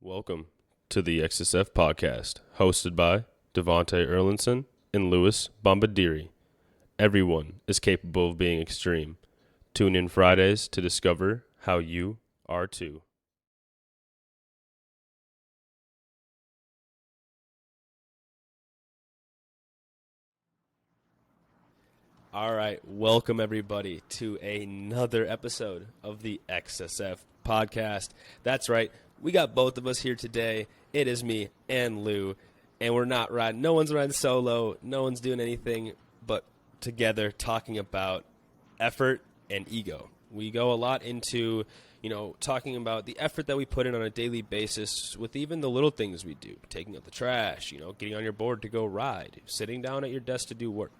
Welcome to the XSF podcast, hosted by Devante Erlinson and Louis Bombadiri. Everyone is capable of being extreme. Tune in Fridays to discover how you are too. All right, welcome everybody to another episode of the XSF podcast. That's right, we got both of us here today. It is me and Lou, and we're not riding. No one's riding solo. No one's doing anything but together talking about effort and ego. We go a lot into, talking about the effort that we put in on a daily basis with even the little things we do, taking out the trash, getting on your board to go ride, sitting down at your desk to do work.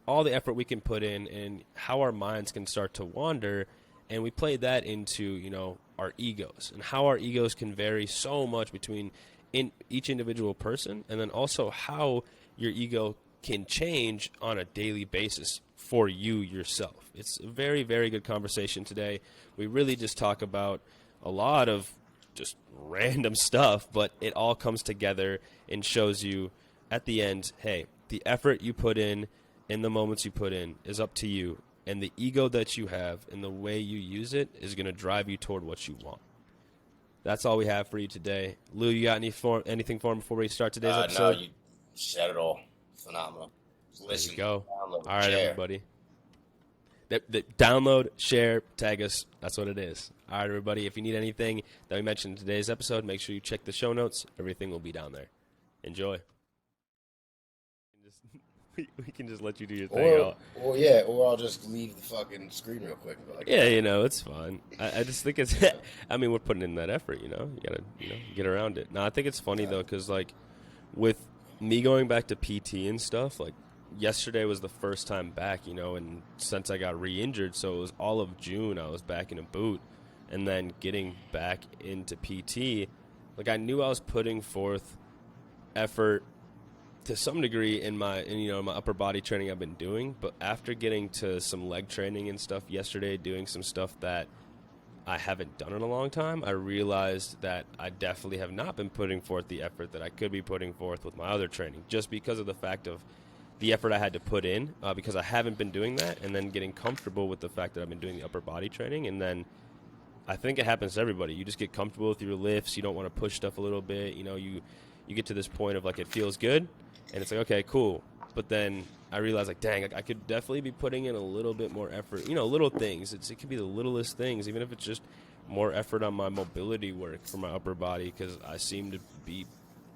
All the effort we can put in and how our minds can start to wander, and we play that into, our egos and how our egos can vary so much between each individual person, and then also how your ego can change on a daily basis for you yourself. It's a very, very good conversation today. We really just talk about a lot of just random stuff, but it all comes together and shows you at the end, hey, the effort you put in the moments you put in is up to you, and the ego that you have and the way you use it is going to drive you toward what you want. That's all we have for you today. Lou, you got anything for him before we start today's episode? No, you said it all. Phenomenal. There you go. Download, all right, share. everybody. Download, share, tag us. That's what it is. All right, everybody. If you need anything that we mentioned in today's episode, make sure you check the show notes. Everything will be down there. Enjoy. We can just let you do your thing. Or I'll just leave the fucking screen real quick. And go like, it's fine. I just think it's, we're putting in that effort, you gotta, get around it. No, I think it's funny though, because with me going back to PT and stuff, yesterday was the first time back, and since I got re-injured, so it was all of June I was back in a boot, and then getting back into PT, I knew I was putting forth effort to some degree in my upper body training I've been doing, but after getting to some leg training and stuff yesterday, doing some stuff that I haven't done in a long time, I realized that I definitely have not been putting forth the effort that I could be putting forth with my other training, just because of the fact of the effort I had to put in, because I haven't been doing that, and then getting comfortable with the fact that I've been doing the upper body training. And then I think it happens to everybody. You just get comfortable with your lifts. You don't want to push stuff a little bit. You get to this point of it feels good, and it's okay, cool. But then I realized, dang, I could definitely be putting in a little bit more effort. Little things. It could be the littlest things, even if it's just more effort on my mobility work for my upper body, because I seem to be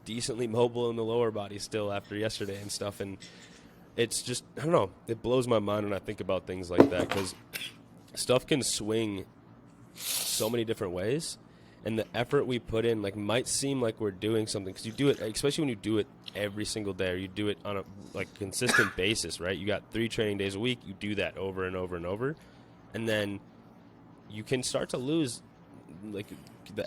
decently mobile in the lower body still after yesterday and stuff. And it's just, I don't know, it blows my mind when I think about things like that, because stuff can swing so many different ways. And the effort we put in, might seem like we're doing something, because you do it, especially when you do it every single day, or you do it on a consistent basis, right? You got 3 training days a week, you do that over and over and over, and then you can start to lose the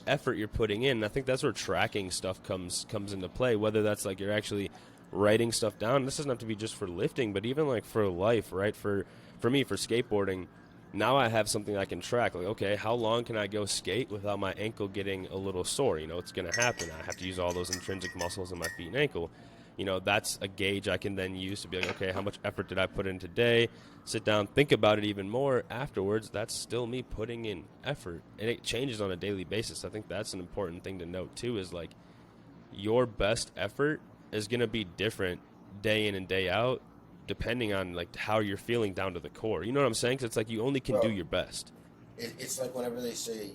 effort you're putting in. And I think that's where tracking stuff comes into play, whether that's you're actually writing stuff down. This doesn't have to be just for lifting, but even for life, right? For me, for skateboarding, now I have something I can track. Okay, how long can I go skate without my ankle getting a little sore? It's going to happen. I have to use all those intrinsic muscles in my feet and ankle. That's a gauge I can then use to be okay, how much effort did I put in today? Sit down, think about it even more afterwards. That's still me putting in effort, and it changes on a daily basis. I think that's an important thing to note too, is your best effort is going to be different day in and day out, depending on how you're feeling down to the core. You know what I'm saying? Because it's you only can do your best. It's whenever they say,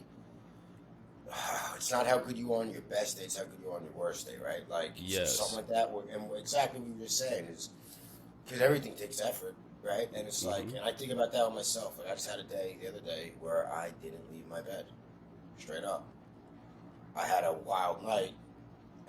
it's not how good you are on your best day, it's how good you are on your worst day, right? Yes. Something like that. And exactly what you were just saying is, because everything takes effort, right? And it's and I think about that with myself. I just had a day the other day where I didn't leave my bed, straight up. I had a wild night,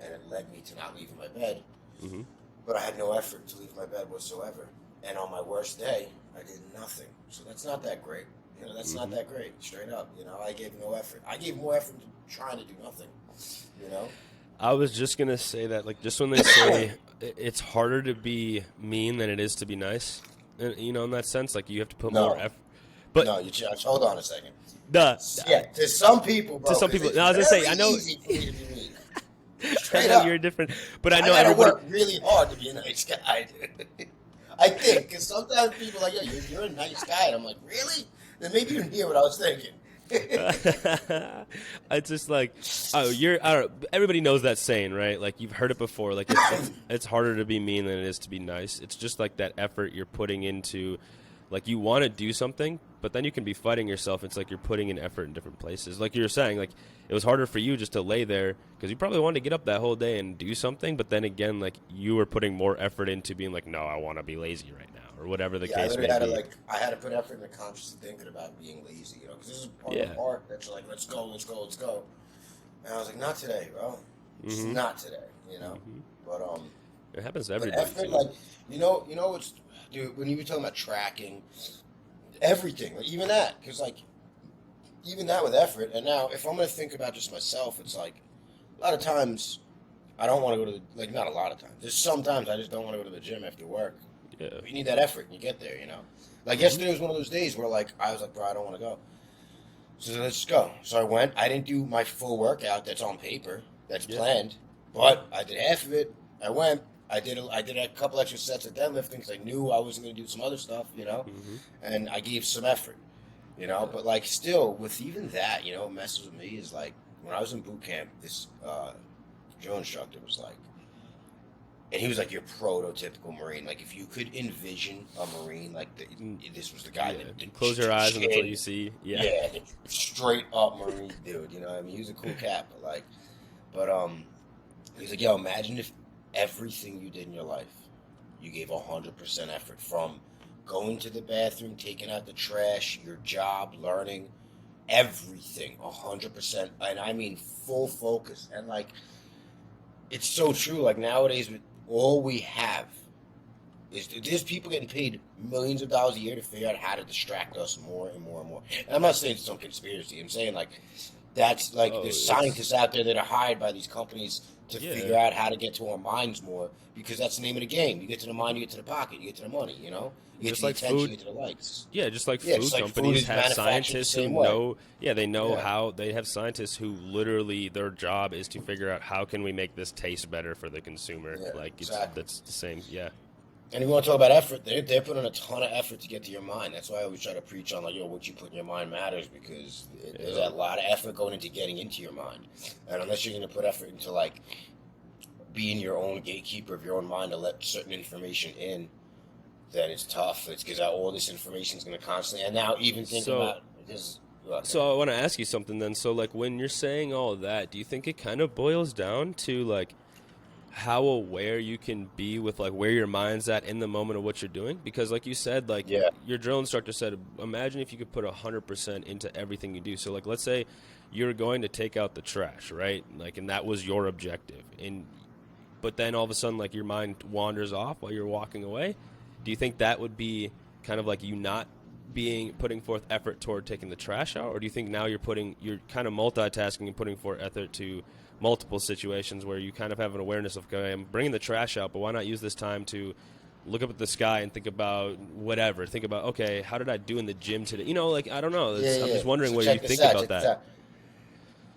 and it led me to not leaving my bed. Mm-hmm. But I had no effort to leave my bed whatsoever. And on my worst day, I did nothing. So that's not that great. That's not that great, straight up. I gave no effort. I gave more effort to trying to do nothing, I was just going to say that, just when they say it's harder to be mean than it is to be nice, and, in that sense, you have to put more effort. But no, you just hold on a second. Yeah, to some people, bro. To some people. No, I was going to say, I know. Easy for you to be mean. Straight know up. you're different, but I know gotta everybody. work really hard to be a nice guy. I think, because sometimes people are like, yo, you're a nice guy. And I'm like, really? Then maybe you didn't hear what I was thinking. It's just like, oh, I don't know, everybody knows that saying, right? Like, you've heard it before. Like, it's harder to be mean than it is to be nice. It's just like that effort you're putting into, like, you want to do something, but then you can be fighting yourself. It's like you're putting in effort in different places. Like you were saying, like, it was harder for you just to lay there because you probably wanted to get up that whole day and do something, but then again, like, you were putting more effort into being like, no, I want to be lazy right now, or whatever the case may be. I had to put effort into consciously thinking about being lazy, you know, because this is part of the art that's like, let's go. And I was like, not today, bro. Just not today, you know. But it happens to everybody. Effort, like, you know, it's, dude, when you were talking about tracking everything, like, even that, because like, even that with effort. And now, if I'm gonna think about just myself, it's like a lot of times I don't want to go to the, like, not a lot of times. There's sometimes I just don't want to go to the gym after work. Yeah. But you need that effort, and you get there, you know. Like yesterday was one of those days where, like, I was like, bro, I don't want to go. So let's just go. So I went. I didn't do my full workout that's on paper, that's planned, but I did half of it. I went. I did a couple extra sets of deadlifting because I knew I wasn't going to do some other stuff, you know. And I gave some effort, you know. But like, still, with even that, you know, what messes with me is like when I was in boot camp, this drill instructor was like, and he was like your prototypical Marine. Like, if you could envision a Marine, like, this was the guy that close your eyes and that's what you see. Yeah, straight up Marine dude. You know what I mean? He was a cool cat, but he's like, yo, imagine if everything you did in your life, you gave 100% effort, from going to the bathroom, taking out the trash, your job, learning, everything, 100%, and I mean full focus. And like, it's so true. Like, nowadays, with all we have is there's people getting paid millions of dollars a year to figure out how to distract us more and more and more. And I'm not saying it's some conspiracy. I'm saying, like, that's like, there's scientists out there that are hired by these companies to figure out how to get to our minds more, because that's the name of the game. You get to the mind, you get to the pocket, you get to the money, you know? You get to the attention, you get to the likes. Yeah, just like food companies have scientists who know, they know how, they have scientists who literally, their job is to figure out how can we make this taste better for the consumer. Yeah, like, that's the same, And if you want to talk about effort, they're putting a ton of effort to get to your mind. That's why I always try to preach on, like, yo, what you put in your mind matters, because there's a lot of effort going into getting into your mind. And unless you're going to put effort into, like, being your own gatekeeper of your own mind to let certain information in, then it's tough. It's because all this information is going to constantly, and now even thinking about this. So I want to ask you something then. So, like, when you're saying all of that, do you think it kind of boils down to, like, how aware you can be with, like, where your mind's at in the moment of what you're doing? Because, like you said, like, your drill instructor said, imagine if you could put 100% into everything you do. So, like, let's say you're going to take out the trash, right? Like, and that was your objective. But then all of a sudden, like, your mind wanders off while you're walking away. Do you think that would be kind of like you not putting forth effort toward taking the trash out? Or do you think now you're kind of multitasking and putting forth effort to multiple situations where you kind of have an awareness of, okay, I'm bringing the trash out, but why not use this time to look up at the sky and think about whatever? Think about, okay, how did I do in the gym today? You know, like, I don't know. I'm just wondering what you think about that.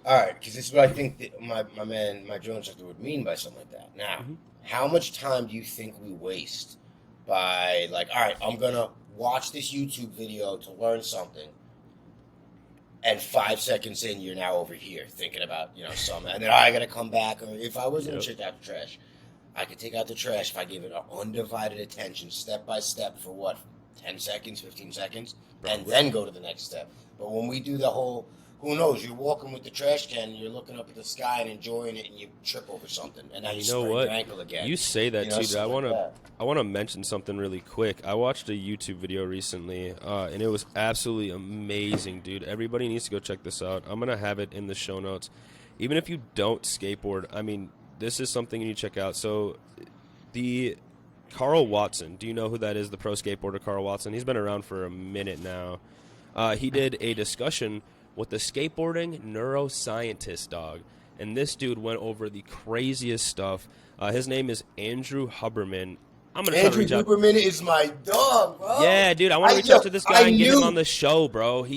All right, because this is what I think that my drill instructor would mean by something like that. Now, how much time do you think we waste by, like, all right, I'm going to watch this YouTube video to learn something, and 5 seconds in, you're now over here thinking about, you know, something, and then I got to come back. Or if I was going to check out the trash, I could take out the trash if I gave it an undivided attention, step by step, for what, 10 seconds, 15 seconds, and then go to the next step. But when we do the whole, who knows, you're walking with the trash can, and you're looking up at the sky and enjoying it, and you trip over something, and now you sprain your ankle again. You say that, too, dude. I want to mention something really quick. I watched a YouTube video recently, and it was absolutely amazing, dude. Everybody needs to go check this out. I'm going to have it in the show notes. Even if you don't skateboard, I mean, this is something you need to check out. So, the Carl Watson, do you know who that is, the pro skateboarder Carl Watson? He's been around for a minute now. He did a discussion with the Skateboarding Neuroscientist, dog. And this dude went over the craziest stuff. His name is Andrew Huberman. I'm gonna Andrew Huberman is my dog, bro. Yeah, dude, I want to reach out to this guy and get him on the show, bro. He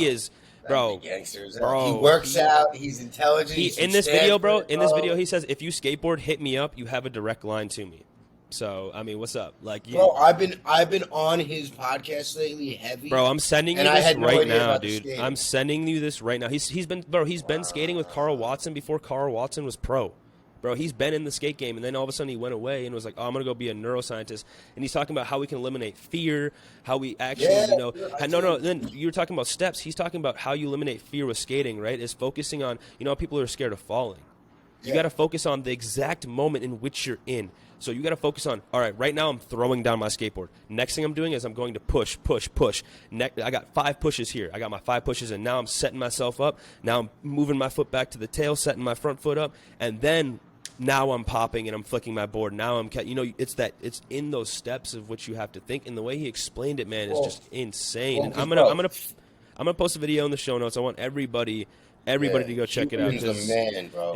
is, bro, Gangsters. bro. He works out. He's intelligent. He he's in this video, bro. In this video, he says, "If you skateboard, hit me up. You have a direct line to me." So I mean, what's up, like, bro? I've been on his podcast lately, heavy. Bro, I'm sending you and this no right now, about dude. I'm sending you this right now. He's been skating with Carl Watson before Carl Watson was pro. Bro, he's been in the skate game, and then all of a sudden he went away and was like, "Oh, I'm gonna go be a neuroscientist." And he's talking about how we can eliminate fear, how we actually, no. Then you're talking about steps. He's talking about how you eliminate fear with skating, right? Is focusing on, people are scared of falling. You got to focus on the exact moment in which you're in. So you got to focus on, all right, right now I'm throwing down my skateboard. Next thing I'm doing is I'm going to push. I got 5 pushes here. I got my 5 pushes, and now I'm setting myself up. Now I'm moving my foot back to the tail, setting my front foot up, and then now I'm popping and I'm flicking my board. Now I'm, it's in those steps of which you have to think. And the way he explained it, man, is just insane. And I'm gonna post a video in the show notes. I want everybody to go check it out.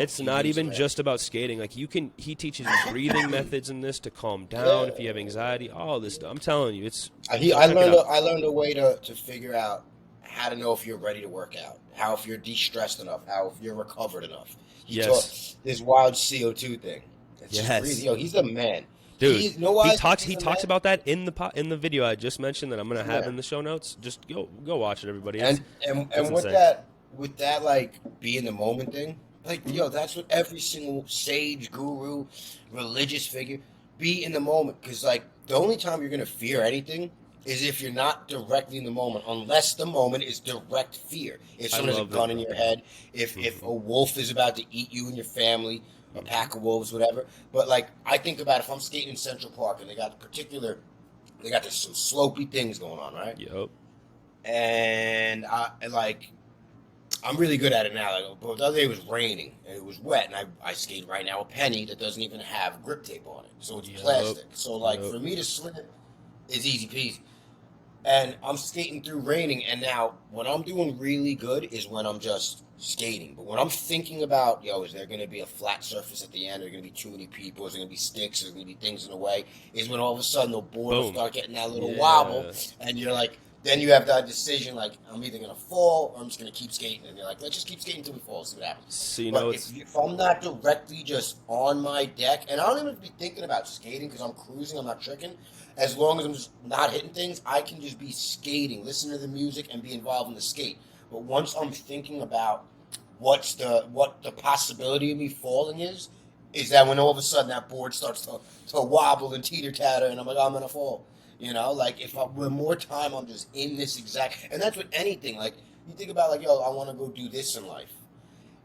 It's not even just about skating. Like he teaches you breathing methods in this to calm down if you have anxiety. All this stuff. I'm telling you, I learned a way to figure out how to know if you're ready to work out, how if you're de-stressed enough, how if you're recovered enough. He taught this wild CO2 thing. He's the man. Dude, he talks about that in the video I just mentioned that I'm gonna have in the show notes. Just go watch it, everybody. And with that like be in the moment thing, like that's what every single sage, guru, religious figure, be in the moment. Because like the only time you're gonna fear anything is if you're not directly in the moment, unless the moment is direct fear. If someone has a gun in your head, if a wolf is about to eat you and your family, a pack of wolves, whatever. But like I think about if I'm skating in Central Park and they got some slopey things going on, right? Yep. And I'm really good at it now. Like, but the other day it was raining and it was wet, and I skate right now a penny that doesn't even have grip tape on it, so it's plastic. So for me to slip, it's easy peasy. And I'm skating through raining, and now when I'm doing really good is when I'm just skating. But when I'm thinking about, is there going to be a flat surface at the end? Are there going to be too many people? Is there going to be sticks? Is there going to be things in the way? Is when all of a sudden the board will start getting that little wobble, and you're like, then you have that decision, like, I'm either going to fall or I'm just going to keep skating. And you're like, let's just keep skating until we fall, see what happens. So, if I'm not directly just on my deck, and I don't even be thinking about skating because I'm cruising, I'm not tricking. As long as I'm just not hitting things, I can just be skating, listen to the music, and be involved in the skate. But once I'm thinking about what the possibility of me falling is that when all of a sudden that board starts to wobble and teeter-tatter, and I'm like, I'm going to fall. With more time, I'm just in this exact, and that's with anything. Like, you think about, like, I want to go do this in life.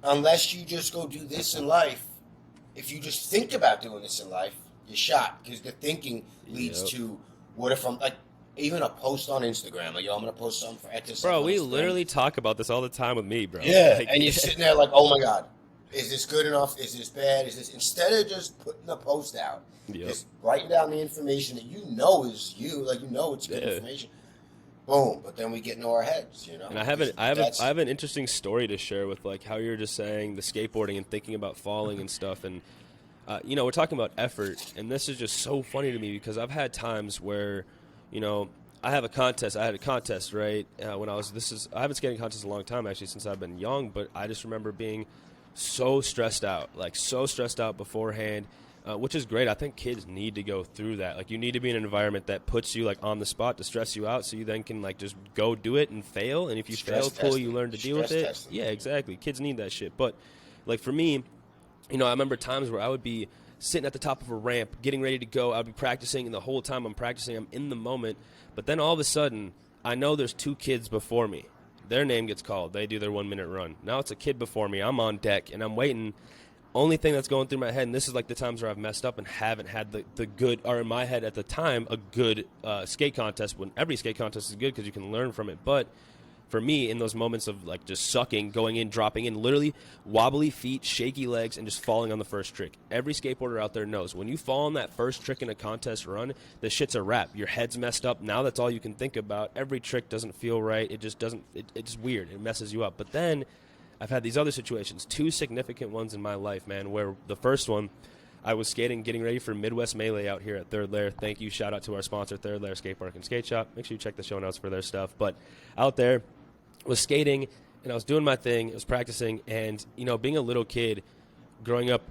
Unless you just go do this in life, if you just think about doing this in life, you're shot, because the thinking leads to, what if I'm, like, even a post on Instagram, like, I'm going to post something for XSF. Bro, we literally talk about this all the time with me, bro. Yeah, and you're sitting there like, oh my God, is this good enough? Is this bad? Instead of just putting the post out, just writing down the information that is you, like, it's good information. Boom, but then we get into our heads, And I have an interesting story to share with, like, how you're just saying the skateboarding and thinking about falling and stuff, and we're talking about effort, and this is just so funny to me because I've had times where, I had a contest, right? I haven't skated a contest in a long time, actually, since I've been young, but I just remember being so stressed out beforehand, which is great. I think kids need to go through that. Like, you need to be in an environment that puts you, like, on the spot to stress you out so you then can, like, just go do it and fail, and if you fail, cool, you learn to deal with it. Testing. Yeah, exactly. Kids need that shit. But, like, for me, I remember times where I would be sitting at the top of a ramp, getting ready to go. I'd be practicing, and the whole time I'm practicing, I'm in the moment. But then all of a sudden, I know there's 2 kids before me. Their name gets called. They do their 1-minute run. Now it's a kid before me. I'm on deck, and I'm waiting. Only thing that's going through my head, and this is like the times where I've messed up and haven't had the good, or in my head at the time, a good skate contest. When every skate contest is good because you can learn from it. But for me, in those moments of, like, just sucking, going in, dropping in, literally wobbly feet, shaky legs, and just falling on the first trick. Every skateboarder out there knows when you fall on that first trick in a contest run, the shit's a wrap. Your head's messed up. Now that's all you can think about. Every trick doesn't feel right. It just doesn't. It's weird. It messes you up. But then I've had these other situations, 2 significant ones in my life, man, where the first one, I was skating, getting ready for Midwest Melee out here at Third Lair. Thank you. Shout out to our sponsor, Third Lair Skate Park and Skate Shop. Make sure you check the show notes for their stuff. But out there, was skating, and I was doing my thing. I was practicing, and being a little kid, growing up,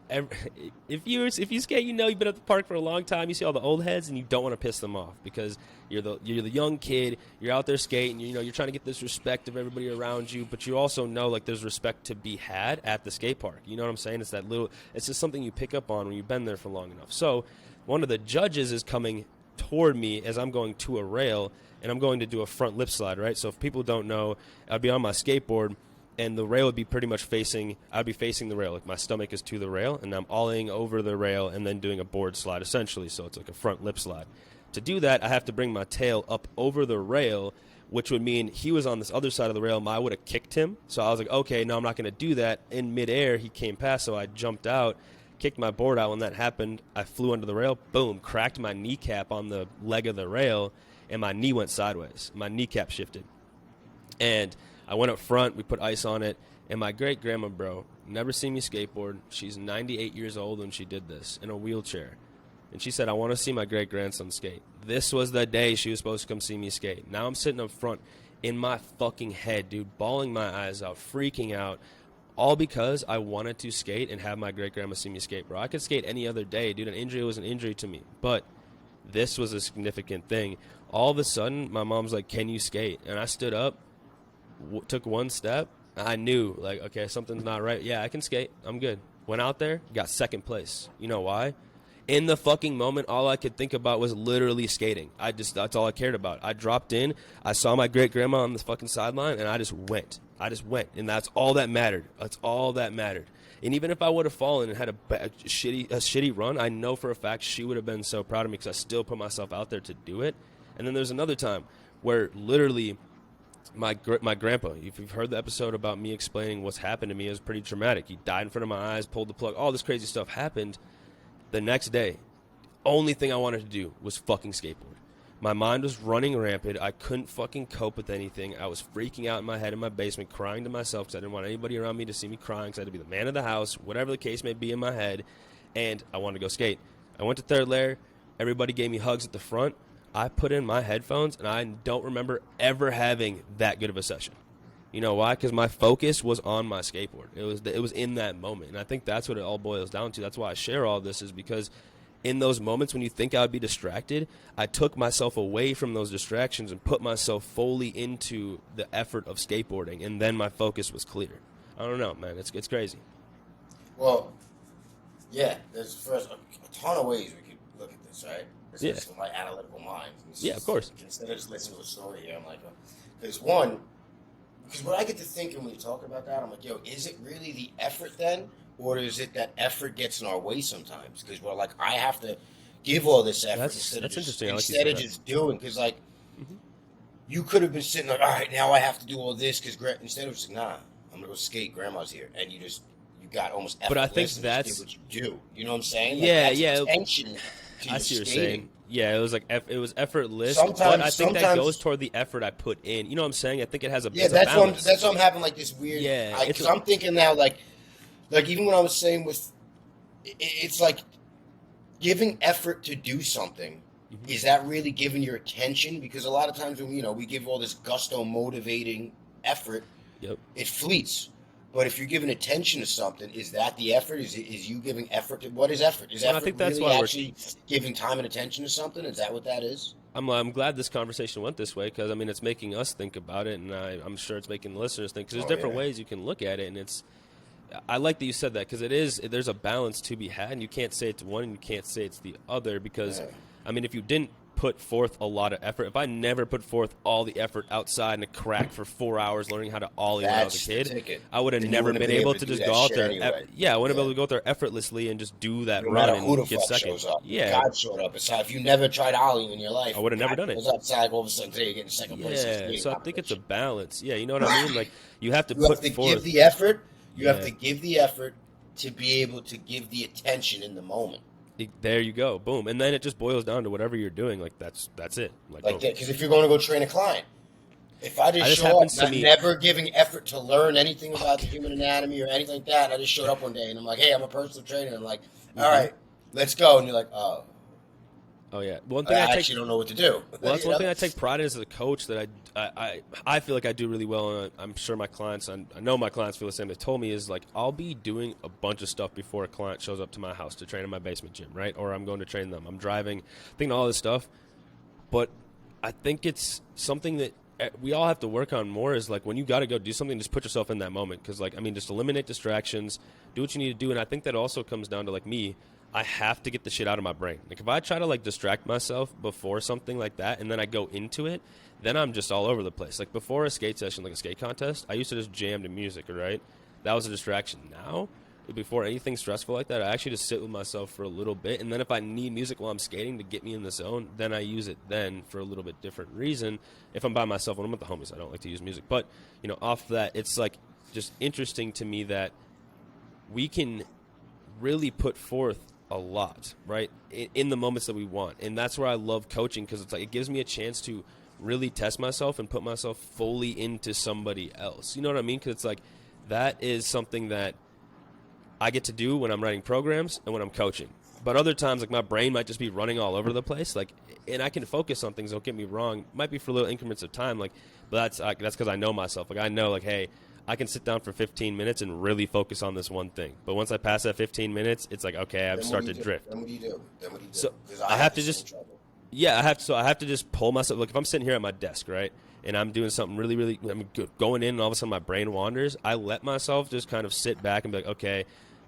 if you skate, you've been at the park for a long time. You see all the old heads, and you don't want to piss them off because you're the young kid. You're out there skating. You're trying to get this respect of everybody around you, but you also know like there's respect to be had at the skate park. You know what I'm saying? It's just something you pick up on when you've been there for long enough. So one of the judges is coming toward me as I'm going to a rail, and I'm going to do a front lip slide, right? So if people don't know, I'd be on my skateboard, and the rail would be pretty much I'd be facing the rail. Like my stomach is to the rail, and I'm ollieing over the rail and then doing a board slide essentially. So it's like a front lip slide. To do that, I have to bring my tail up over the rail, which would mean he was on this other side of the rail. I would have kicked him. So I was like, okay, no, I'm not going to do that. In midair, he came past, so I jumped out, kicked my board out. When that happened, I flew under the rail, boom, cracked my kneecap on the leg of the rail, and my knee went sideways. My kneecap shifted. And I went up front, we put ice on it, and my great-grandma, bro, never seen me skateboard. She's 98 years old when she did this, in a wheelchair. And she said, I want to see my great-grandson skate. This was the day she was supposed to come see me skate. Now I'm sitting up front in my fucking head, dude, bawling my eyes out, freaking out, all because I wanted to skate and have my great-grandma see me skate, bro. I could skate any other day, dude. An injury was an injury to me. But this was a significant thing. All of a sudden, my mom's like, can you skate? And I stood up, took one step. I knew, like, okay, something's not right. Yeah, I can skate. I'm good. Went out there, got second place. You know why? In the fucking moment, all I could think about was literally skating. That's all I cared about. I dropped in, I saw my great-grandma on the fucking sideline, and I just went. And that's all that mattered. That's all that mattered. And even if I would have fallen and had a shitty run, I know for a fact she would have been so proud of me because I still put myself out there to do it. And then there's another time where literally my grandpa, if you've heard the episode about me explaining what's happened to me, it was pretty traumatic. He died in front of my eyes, pulled the plug, all this crazy stuff happened. The next day, only thing I wanted to do was fucking skateboard. My mind was running rampant. I couldn't fucking cope with anything. I was freaking out in my head in my basement, crying to myself because I didn't want anybody around me to see me crying because I had to be the man of the house, whatever the case may be in my head, and I wanted to go skate. I went to third layer. Everybody gave me hugs at the front. I put in my headphones, and I don't remember ever having that good of a session. You know why? Because my focus was on my skateboard. It was in that moment, and I think that's what it all boils down to. That's why I share all this, is because in those moments when you think I would be distracted, I took myself away from those distractions and put myself fully into the effort of skateboarding, and then my focus was clear. I don't know, man. It's crazy. Well, yeah, there's first a ton of ways we could look at this, right? Yeah. This is my analytical mind. Yeah, of course. Instead of just listening to a story here, I'm like, because when I get to thinking when you talk about that, I'm like, yo, is it really the effort then? Or is it that effort gets in our way sometimes? Because we're like, I have to give all this effort instead of just doing. Because, like, you could have been sitting like, all right, now I have to do all this. Because instead of just, nah, I'm going to go skate. Grandma's here. And you got almost effortless. But I think that's what you do. You know what I'm saying? Like, yeah. Attention to I see what you're skating. saying. Yeah, it was like it was effortless. Sometimes, but I think that goes toward the effort I put in. You know what I'm saying? I think it has a that's balance. why I'm having like this weird. Yeah, because I'm thinking now like even when I was saying with, it's like giving effort to do something. Mm-hmm. Is that really giving your attention? Because a lot of times when we give all this gusto motivating effort, it fleets. But if you're giving attention to something, is that the effort? Is you giving effort to what is effort? Is effort I think that's really why actually giving time and attention to something? Is that what that is? I'm glad this conversation went this way because it's making us think about it, and I'm sure it's making the listeners think because there's different ways you can look at it, and I like that you said that because there's a balance to be had, and you can't say it's one and you can't say it's the other because if you didn't put forth a lot of effort, if I never put forth all the effort outside in a crack for 4 hours learning how to ollie when I was a kid, I would have never been able to just go out there. Anyway. I wouldn't be able to go out there effortlessly and just do that run and get second. God showed up. So if you never tried ollieing in your life, I would have never done it. Was outside, all of a sudden today you're getting second place. Yeah, so I think it's a balance. Yeah, you know what I mean? Like you have to give the effort. You have to give the effort to be able to give the attention in the moment. There you go, boom, and then it just boils down to whatever you're doing. Like that's it. Because if you're going to go train a client, if I just show up, not never giving effort to learn anything about the human anatomy or anything like that, I just showed up one day and I'm like, hey, I'm a personal trainer. And I'm like, all right, let's go, and you're like, oh, Oh yeah. One thing I actually don't know what to do. Well, that's one thing I take pride in as a coach that I feel like I do really well, and I'm sure my clients, I know my clients feel the same. They told me is like I'll be doing a bunch of stuff before a client shows up to my house to train in my basement gym, right? Or I'm going to train them. I'm driving, thinking all this stuff. But I think it's something that we all have to work on more is like when you got to go do something, just put yourself in that moment. Because like, I mean, just eliminate distractions, do what you need to do. And I think that also comes down to like me, I have to get the shit out of my brain. Like if I try to like distract myself before something like that and then I go into it, then I'm just all over the place. Like before a skate session, like a skate contest, I used to just jam to music, right? That was a distraction. Now, before anything stressful like that, I actually just sit with myself for a little bit. And then if I need music while I'm skating to get me in the zone, then I use it then for a little bit different reason. If I'm by myself, when I'm with the homies, I don't like to use music. But, you know, off that, it's like just interesting to me that we can really put forth a lot, right, in the moments that we want. And that's where I love coaching, because it's like it gives me a chance to really test myself and put myself fully into somebody else. You know what I mean? Because it's like that is something that I get to do when I'm writing programs and when I'm coaching. But other times, like my brain might just be running all over the place, like, and I can focus on things. Don't get me wrong; might be for little increments of time, like, but that's because I know myself. Like I know, like, hey, I can sit down for 15 minutes and really focus on this one thing. But once I pass that 15 minutes, it's like, okay, I'm starting to drift. Then what do you do? So I have to just, yeah, I have to. So I have to just pull myself. Like if I'm sitting here at my desk, right, and I'm doing something really, really, I'm going in, and all of a sudden my brain wanders. I let myself just kind of sit back and be like, okay,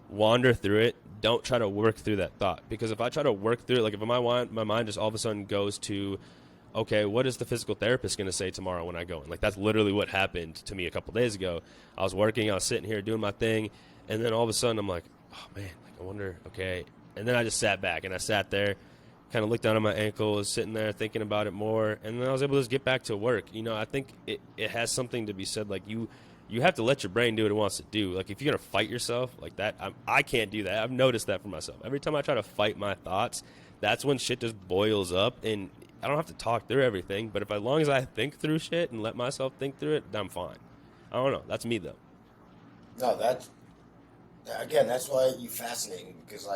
wander through it. Don't try to work through that thought, because if I try to work through it, like if my mind just all of a sudden goes to, okay, what is the physical therapist going to say tomorrow when I go in? Like that's literally what happened to me a couple days ago. I was working, I was sitting here doing my thing, and then all of a sudden I'm like, oh man, like I wonder, okay. And then I just sat back and I sat there, kind of looked down at my ankle, was sitting there thinking about it more, and then I was able to just get back to work. You know, I think it has something to be said, like you have to let your brain do what it wants to do. Like if you're going to fight yourself like that, I can't do that. I've noticed that for myself. Every time I try to fight my thoughts, that's when shit just boils up, and I don't have to talk through everything, but as long as I think through shit and let myself think through it, I'm fine. I don't know. That's me, though. No, that's why you fascinate me, because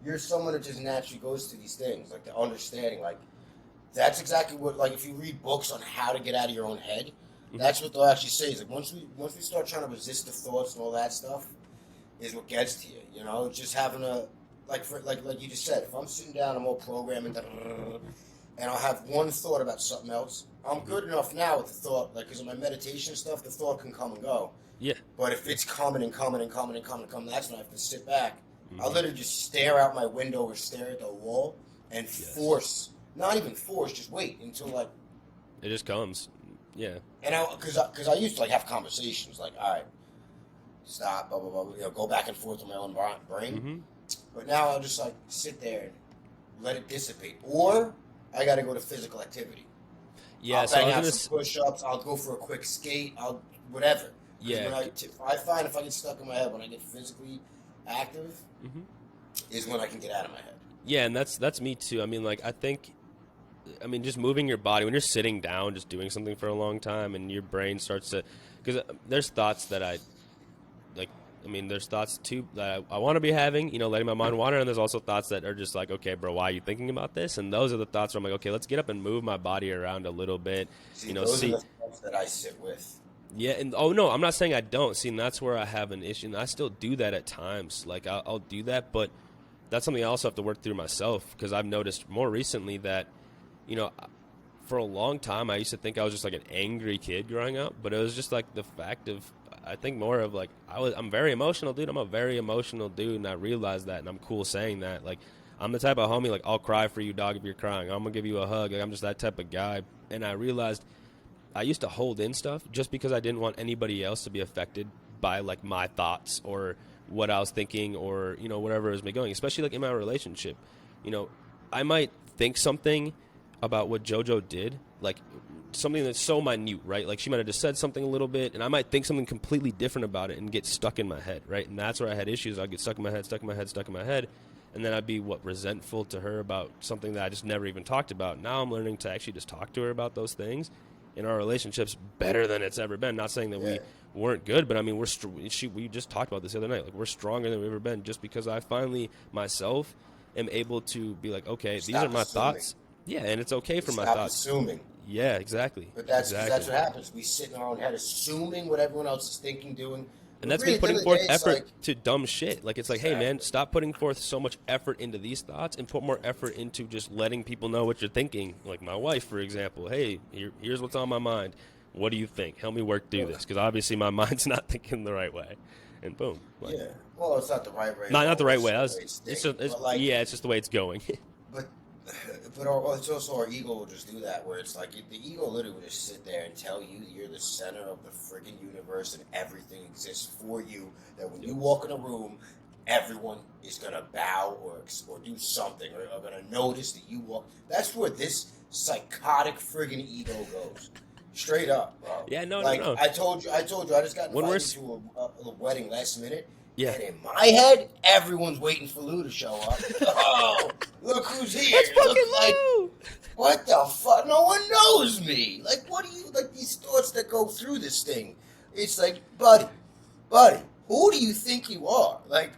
you're someone that just naturally goes to these things, like the understanding, like that's exactly what, like if you read books on how to get out of your own head, that's what they'll actually say. Is like once we start trying to resist the thoughts and all that stuff, is what gets to you. You know, just having a like you just said. If I'm sitting down, I'm all programming, and I'll have one thought about something else. I'm good enough now with the thought, like because of my meditation stuff, the thought can come and go. Yeah. But if it's coming, that's when I have to sit back. I'll literally just stare out my window or stare at the wall and not even force, just wait until like it just comes. Yeah. And because I used to like have conversations like, all right, stop, blah blah blah, go back and forth in my own brain. Mm-hmm. But now I'll just like sit there and let it dissipate, or I got to go to physical activity. Yeah, I'll bang out some push-ups. I'll go for a quick skate. I'll whatever. Yeah. I find if I get stuck in my head when I get physically active, is when I can get out of my head. Yeah, and that's me too. I mean, like just moving your body when you're sitting down, just doing something for a long time, and your brain starts to, because there's thoughts that there's thoughts too that I want to be having, letting my mind wander, and there's also thoughts that are just like, okay, bro, why are you thinking about this? And those are the thoughts where I'm like, okay, let's get up and move my body around a little bit. Those are the thoughts that I sit with. Yeah, and oh no, I'm not saying I don't. See, and that's where I have an issue, and I still do that at times. Like I'll do that, but that's something I also have to work through myself, because I've noticed more recently that, for a long time I used to think I was just like an angry kid growing up, but it was just like the fact of, I think more of like I'm very emotional, dude. I'm a very emotional dude, and I realized that, and I'm cool saying that. Like I'm the type of homie, like I'll cry for you, dog, if you're crying. I'm gonna give you a hug. Like I'm just that type of guy. And I realized I used to hold in stuff just because I didn't want anybody else to be affected by like my thoughts or what I was thinking, or whatever was me going. Especially like in my relationship, I might think something about what JoJo did, like something that's so minute, right? Like she might have just said something a little bit, and I might think something completely different about it and get stuck in my head, right? And that's where I had issues. I'd get stuck in my head, and then I'd be resentful to her about something that I just never even talked about. Now I'm learning to actually just talk to her about those things, and our relationship's better than it's ever been. Not saying that we weren't good, but I mean we just talked about this the other night. Like we're stronger than we've ever been, just because I finally myself am able to be like, okay, these Stop are my assuming. thoughts. Yeah, and it's okay for my Stop thoughts. assuming. Yeah, exactly. But that's exactly. what happens. We sit in our own head assuming what everyone else is thinking, doing. And But that's really, me at the end putting of the forth day, it's effort like, to dumb shit. Like, it's like, hey, man, stop putting forth so much effort into these thoughts and put more effort into just letting people know what you're thinking. Like my wife, for example. Hey, here's what's on my mind. What do you think? Help me work through this. Because obviously my mind's not thinking the right way. And boom. Like, yeah. Well, it's not the right way. not the right always way. the It's thinking. just, But, like, it's just the way it's going. But it's also our ego will just do that, where it's like the ego literally will just sit there and tell you that you're the center of the friggin' universe and everything exists for you. That when you walk in a room, everyone is gonna bow or do something or are gonna notice that you walk. That's where this psychotic friggin' ego goes. Straight up, bro. Yeah, no. I told you, I just got When invited to a wedding last minute. Yeah. And in my head, everyone's waiting for Lou to show up. Oh, look who's here. That's fucking like, Lou! what the fuck? No one knows me. Like, what do you, like, these thoughts that go through this thing? It's like, buddy, who do you think you are? Like,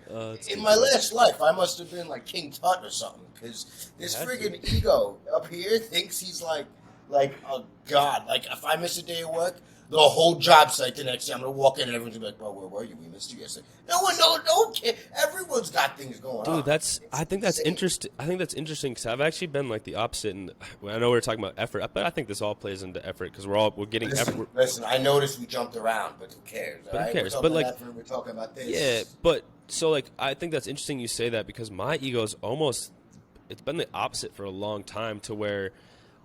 in my last life, I must have been like King Tut or something. Because this friggin' ego up here thinks he's like a god. Like, if I miss a day of work, the whole job site the next day, I'm going to walk in and everyone's going to be like, bro, where were you? We missed you yesterday. No one care. Everyone's got things going on. Dude, I think that's interesting. I think that's interesting because I've actually been like the opposite. And I know we're talking about effort, but I think this all plays into effort because we're getting effort. Listen, I noticed we jumped around, but who cares? But who cares? We're But, like, effort, we're talking about this. Yeah, but so like I think that's interesting you say that because my ego is it's been the opposite for a long time to where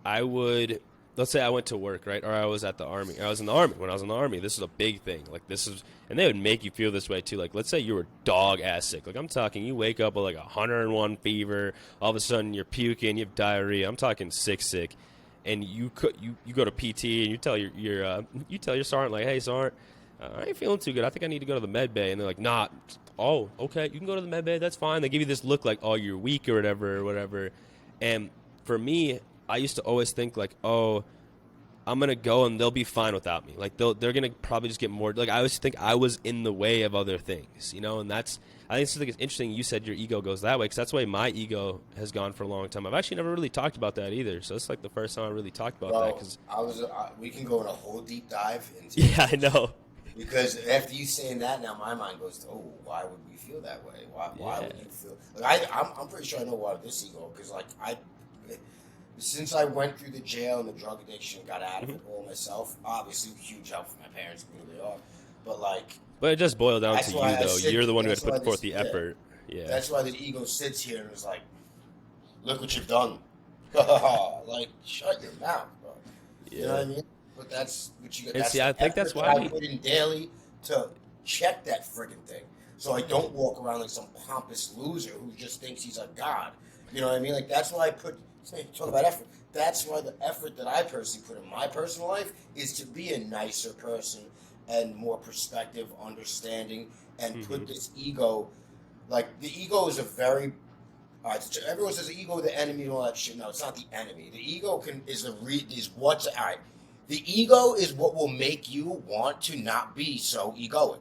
I would. Let's say I went to work, right? Or I was at the army. I was in the army. When I was in the army, this is a big thing. Like, and they would make you feel this way too. Like, let's say you were dog-ass sick. Like, I'm talking, you wake up with like 101 fever. All of a sudden, you're puking, you have diarrhea. I'm talking sick. And you go to PT and you tell your sergeant, like, hey, sergeant, I ain't feeling too good. I think I need to go to the med bay. And they're like, nah. Oh, okay, you can go to the med bay. That's fine. They give you this look like, oh, you're weak or whatever. And for me, I used to always think like, oh, I'm going to go and they'll be fine without me. Like they're going to probably just get more, like I always think I was in the way of other things, and I think it's interesting you said your ego goes that way because that's the way my ego has gone for a long time. I've actually never really talked about that either. So it's like the first time I really talked about that. Cause we can go in a whole deep dive into Yeah, I know. Because after you saying that, now my mind goes to, oh, why would we feel that way? Why would you feel, like I'm pretty sure I know why this ego, because like since I went through the jail and the drug addiction, got out of it all myself, obviously huge help from my parents, who they are, but it just boiled down to you though. You're the one who had to put forth the effort. Yeah. That's why the ego sits here and is like, look what you've done. Like, shut your mouth, bro. Yeah. You know what I mean? But that's what you. I think that's why I put in daily to check that friggin' thing, so I don't walk around like some pompous loser who just thinks he's a god. You know what I mean? Like that's why I talk about effort. That's why the effort that I personally put in my personal life is to be a nicer person and more perspective, understanding, and put this ego. Like the ego is a very. Everyone says the ego is the enemy and all that shit. No, it's not the enemy. The ego is what's all right. The ego is what will make you want to not be so egoic.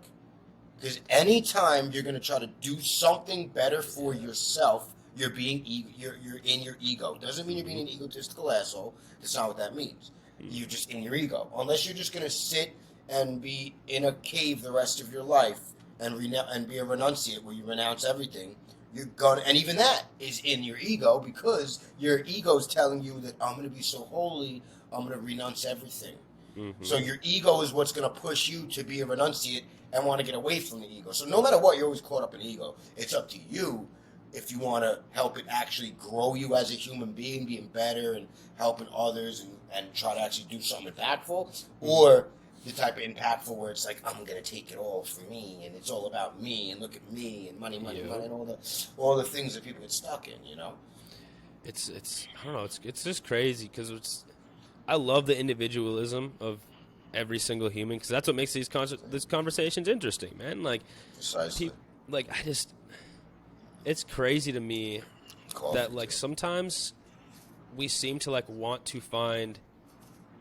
Because anytime you're going to try to do something better for yourself, you're you're in your ego. Doesn't mean you're being an egotistical asshole. That's not what that means. You're just in your ego. Unless you're just going to sit and be in a cave the rest of your life and be a renunciate where you renounce everything, and even that is in your ego, because your ego is telling you that I'm going to be so holy, I'm going to renounce everything. So your ego is what's going to push you to be a renunciate and want to get away from the ego. So no matter what, you're always caught up in ego. It's up to you if you want to help it actually grow you as a human being, being better and helping others and try to actually do something impactful, or the type of impactful where it's like, I'm going to take it all for me and it's all about me and look at me and money and all the things that people get stuck in, It's I don't know, it's just crazy because I love the individualism of every single human because that's what makes these conversations interesting, man. Like, precisely. It's crazy to me that like sometimes we seem to like want to find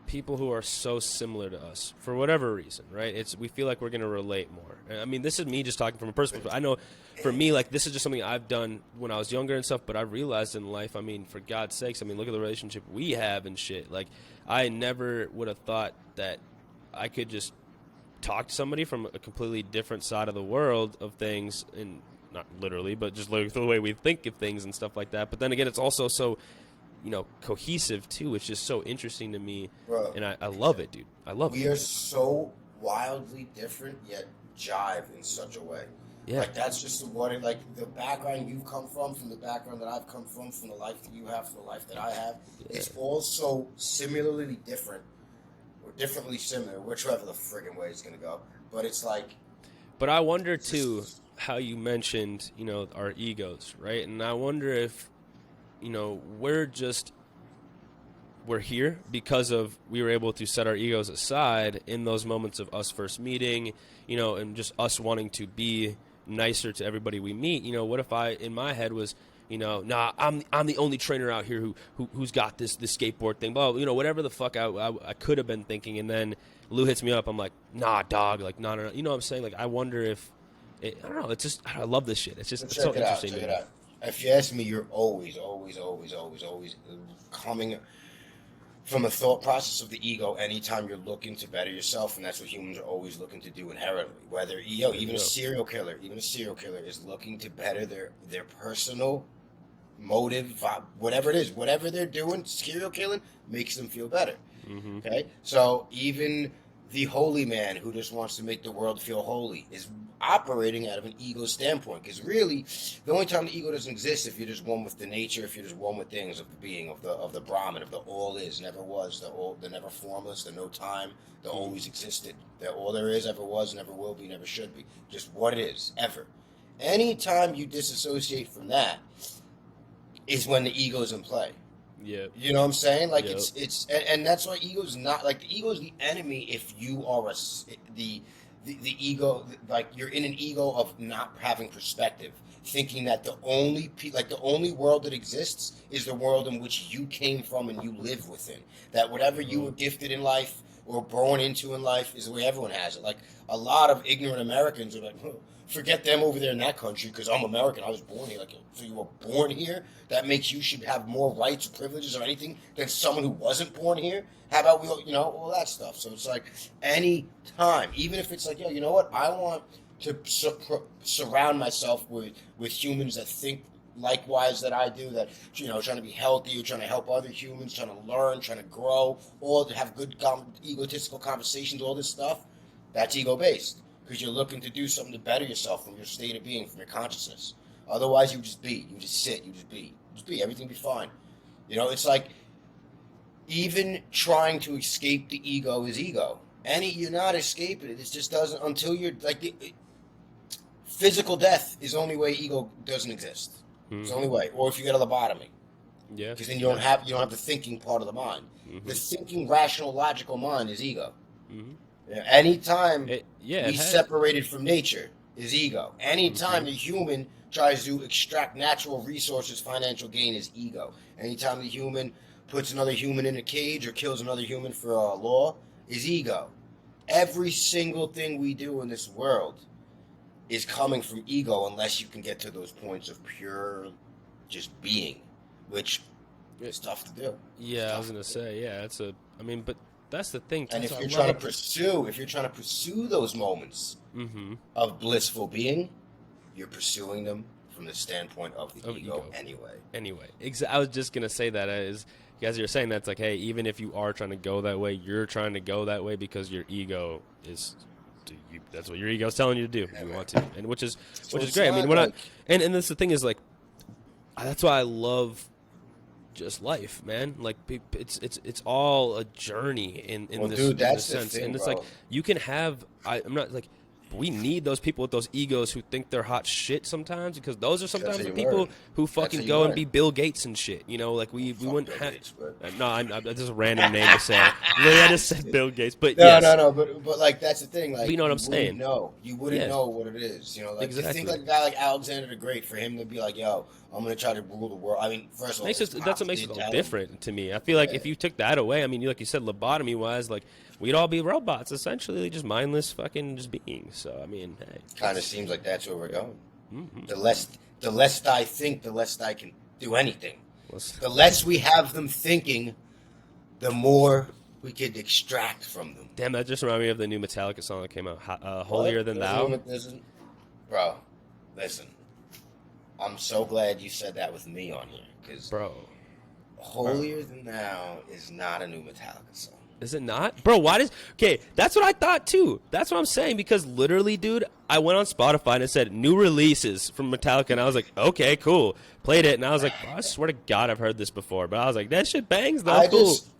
people who are so similar to us for whatever reason, right? We feel like we're going to relate more. I mean, this is me just talking from a personal perspective. I know for me, like, this is just something I've done when I was younger and stuff, but I realized in life, I mean, for God's sakes, I mean, look at the relationship we have and shit. Like, I never would have thought that I could just talk to somebody from a completely different side of the world of things, and not literally, but just like the way we think of things and stuff like that. But then again, it's also so, you know, cohesive too. It's just so interesting to me. Bro, and I love it, dude. I love it. We are so wildly different, yet jive in such a way. Yeah. Like, that's just what it, like, the background you've come from the background that I've come from the life that you have, from the life that I have. Yeah. It's all so similarly different, or differently similar, whichever the friggin' way it's going to go. But it's like... But I wonder, too, how you mentioned, you know, our egos, right? And I wonder if, you know, we're here because of we were able to set our egos aside in those moments of us first meeting, you know, and just us wanting to be nicer to everybody we meet. You know, what if I, in my head, was, you know, nah, I'm the only trainer out here who's got this skateboard thing, blah, you know, whatever the fuck I could have been thinking. And then Lou hits me up, I'm like, nah, dog, like, nah, you know what I'm saying? Like, I wonder if, I don't know, it's just, I love this shit. It's just, it's so interesting. Check it out. If you ask me, you're always coming from a thought process of the ego anytime you're looking to better yourself, and that's what humans are always looking to do inherently. Whether, even a serial killer is looking to better their personal motive, whatever it is, whatever they're doing, serial killing makes them feel better. Mm-hmm. Okay? So even the holy man who just wants to make the world feel holy is operating out of an ego standpoint, because really the only time the ego doesn't exist if you're just one with the nature, if you're just one with things, of the being, of the Brahman, of the all is, never was, the never formless, the no time, the always existed, that all there is, ever was, never will be, never should be, just what it is, ever. Anytime you disassociate from that is when the ego's in play. Yeah. You know what I'm saying? Like, yep. it's and that's why ego's not, like, the ego's the enemy if you are the ego, like, you're in an ego of not having perspective, thinking that the only world that exists is the world in which you came from and you live within. That whatever you were gifted in life or born into in life is the way everyone has it. Like, a lot of ignorant Americans are like, forget them over there in that country because I'm American, I was born here. Like, so you were born here? That makes you should have more rights or privileges or anything than someone who wasn't born here? How about we, all that stuff? So it's like, any time, even if it's like, you know what? I want to surround myself with humans that think likewise that I do, that, trying to be healthy, trying to help other humans, trying to learn, trying to grow, all to have good egotistical conversations, all this stuff. That's ego-based, because you're looking to do something to better yourself from your state of being, from your consciousness. Otherwise, you just be. You just sit. You just be. Just be. Everything be fine. It's like, even trying to escape the ego is ego. You're not escaping it. It just doesn't, until you're, like, physical death is the only way ego doesn't exist. Mm-hmm. It's the only way. Or if you get a lobotomy. Yeah. Because then you don't have the thinking part of the mind. Mm-hmm. The thinking, rational, logical mind is ego. Mm-hmm. Anytime we separated from nature is ego. Anytime the human tries to extract natural resources, financial gain is ego. Anytime the human puts another human in a cage or kills another human for a law is ego. Every single thing we do in this world is coming from ego, unless you can get to those points of pure just being, which is tough to do. Yeah, I was going to say, but that's the thing. And if you're trying to pursue those moments of blissful being, you're pursuing them from the standpoint of the ego anyway. I was just gonna say that as you're saying, that's like, hey, even if you are trying to go that way, you're trying to go that way because your ego is. That's what your ego's telling you to do. You want to, and which is great. I mean, and that's the thing is, like, that's why I love just life, man. Like, it's all a journey in this sense. And it's like, you can have. I'm not like, we need those people with those egos who think they're hot shit sometimes, because those are sometimes the people learn. who fucking how go you and learn. be Bill Gates and shit. You know, like we wouldn't Bill have. Gates, but- No, I'm just a random name to say. Literally, I just said Bill Gates, but No, yes, no, but like that's the thing. Like, But you know what I'm wouldn't saying. know. You wouldn't Yeah. know what it is. You know, like to Exactly. think like a guy like Alexander the Great, for him to be like, "Yo, I'm gonna try to rule the world." I mean, first of all, that's what makes it all different to me. I feel like Yeah. if you took that away, I mean, like you said, lobotomy wise, like we'd all be robots essentially, just mindless fucking just beings. So I mean, hey, Kind of seems like that's where we're going. Mhm. The less I think, the less I can do anything. Let's- The less we have them thinking, the more we could extract from them. Damn, that just reminded me of the new Metallica song that came out, "Holier Than Thou." Bro, listen. I'm so glad you said that with me on here, because Bro, Holier Than Thou is not a new Metallica song. is it not? Bro, why does... Okay, that's what I thought, too. That's what I'm saying, because literally, dude, I went on Spotify and it said, new releases from Metallica, and I was like, okay, cool. Played it, and I was like, I swear to God I've heard this before. But I was like, that shit bangs, though.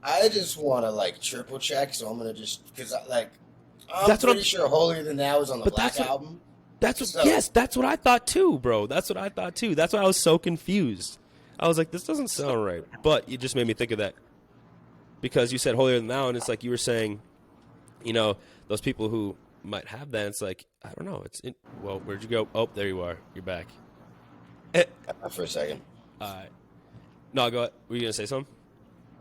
I just want to, like, triple check, so I'm going to just... Because, like, I'm That's what pretty sure Holier Than Thou is on the But Black that's what- Album. That's what... So- Yes, that's what I thought, too, bro. That's what I thought, too. That's why I was so confused. I was like, this doesn't sound right. But you just made me think of that. Because you said Holier Than Thou, and it's like you were saying, you know, those people who might have that, it's like, I don't know. Well, where'd you go? Oh, there you are. You're back. For a second. No, go ahead. Were you going to say something?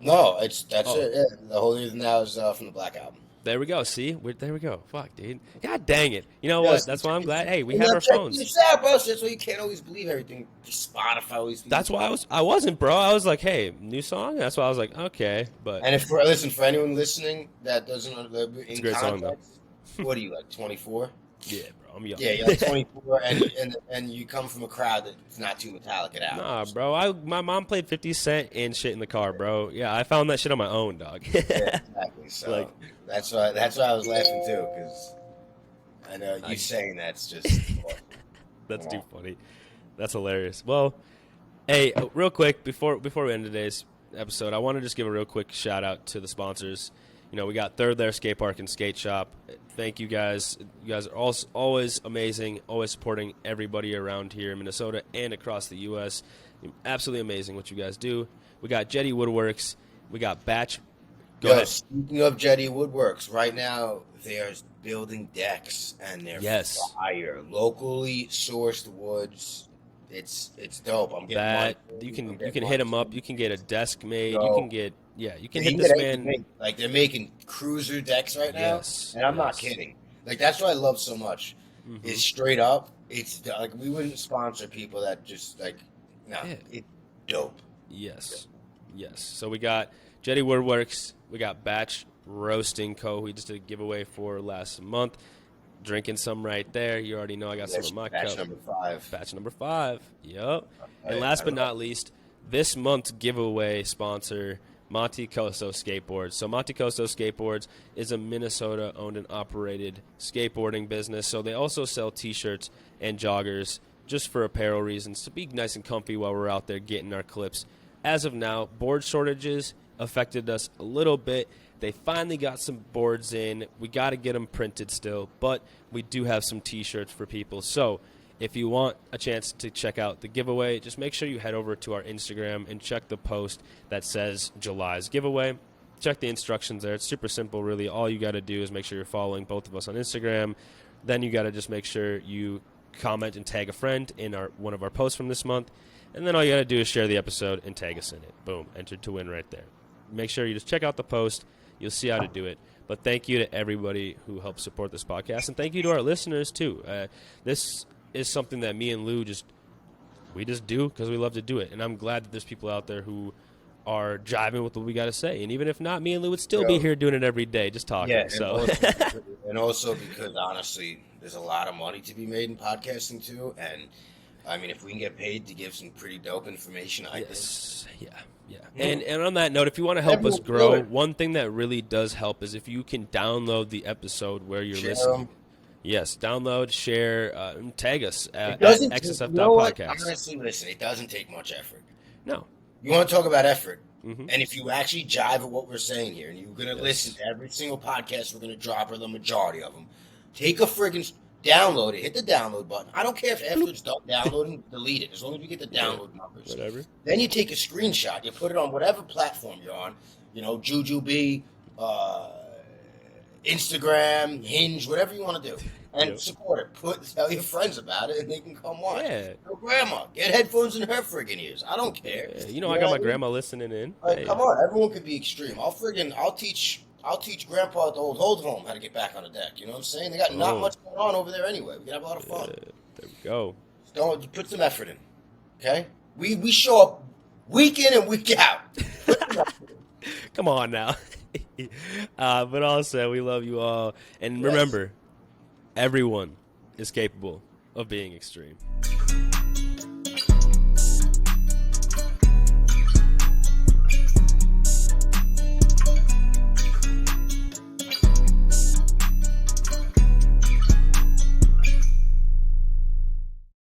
No, that's Oh. it. Yeah. The Holier Than Thou is from the Black Album. There we go. See? There we go. Fuck, dude. God dang it. You know Yes. what? That's why I'm glad. Hey, we And have now our check phones. this out, bro. So that's why you can't always believe everything Spotify always. That's why I wasn't, bro. I was like, hey, new song? That's why I was like, okay. But And for anyone listening that doesn't know, in a great song, context, what are you, like 24? yeah, bro, I'm young. Yeah, you're like 24, and you come from a crowd that's not too Metallica out. Nah, bro. My mom played 50 Cent and shit in the car, bro. Yeah, I found that shit on my own, dog. Yeah, exactly. So Like- that's why I was laughing too, because I know you saying that's just. That's too funny. That's hilarious. Well, hey, real quick before we end today's episode, I want to just give a real quick shout out to the sponsors. You know, we got Third There Skate Park and Skate Shop. Thank you guys. You guys are always amazing, always supporting everybody around here in Minnesota and across the U.S. Absolutely amazing what you guys do. We got Jetty Woodworks. We got Batch. Go ahead. Speaking of Jetty Woodworks, right now they are building decks and they're Yes. fire. Locally sourced woods. It's dope. I'm getting That money. you can I'm getting hit money. them up. You can get a desk made. You Yo. can get you can They hit can this get man. anything. Like they're making cruiser decks right now, Yes, and I'm not yes. kidding. Like that's what I love so much. Mhm. Is straight up. It's like we wouldn't sponsor people that just like no. Yeah. It's dope. Yes. So we got Jetty Woodworks. We got Batch Roasting Co. We just did a giveaway for last month. Drinking some right there. You already know I got some That's of my batch cup. number 5. Batch number 5. Yep. And I- last I but love not least, this month's giveaway sponsor, Mantecoso Skateboards. So Mantecoso Skateboards is a Minnesota-owned and operated skateboarding business. So they also sell T-shirts and joggers just for apparel reasons, to be nice and comfy while we're out there getting our clips. As of now, board shortages affected us a little bit. They finally got some boards in. We got to get them printed still, but we do have some T-shirts for people. So if you want a chance to check out the giveaway, just make sure you head over to our Instagram and check the post that says July's giveaway. Check the instructions there. It's super simple, really. All you got to do is make sure you're following both of us on Instagram. Then you got to just make sure you comment and tag a friend in one of our posts from this month. And then all you got to do is share the episode and tag us in it. Boom. Entered to win right there. Make sure you just check out the post. You'll see how to do it. But thank you to everybody who helps support this podcast. And thank you to our listeners, too. This is something that me and Lou we just do because we love to do it. And I'm glad that there's people out there who are jiving with what we got to say. And even if not, me and Lou would still be here doing it every day, just talking. Yeah, So and also because honestly, there's a lot of money to be made in podcasting too, and I mean, if we can get paid to give some pretty dope information, I think. yes, yeah. And on that note, if you want to help us Everyone grow, do it. one thing that really does help is if you can download the episode where you're Share listening. 'em. Yes, download, share, and tag us It at doesn't. XSF You know what? podcast. Honestly, listen, it doesn't take much effort. No. You want to talk about effort, Mhm. and if you actually jive at what we're saying here, and you're gonna Yes. listen to every single podcast we're gonna drop, or the majority of them, take a friggin' download it. Hit the download button. I don't care if afterwards don't download and delete it, as long as we get the download numbers. Whatever. Then you take a screenshot. You put it on whatever platform you're on. You know, Jujubee, Instagram, Hinge, whatever you want to do, and support it. Tell your friends about it, and they can come watch. Yeah. Your grandma, get headphones in her friggin' ears. I don't care. Yeah, you know, I got my grandma listening in. Like, Hey. come on, everyone can be extreme. I'll teach Grandpa at the old hold home how to get back on the deck. You know what I'm saying? They got not much going on over there anyway. We can have a lot of fun. There we go. Don't put some effort in. Okay? We show up week in and week out. Come on now. But also, we love you all. And remember, everyone is capable of being extreme.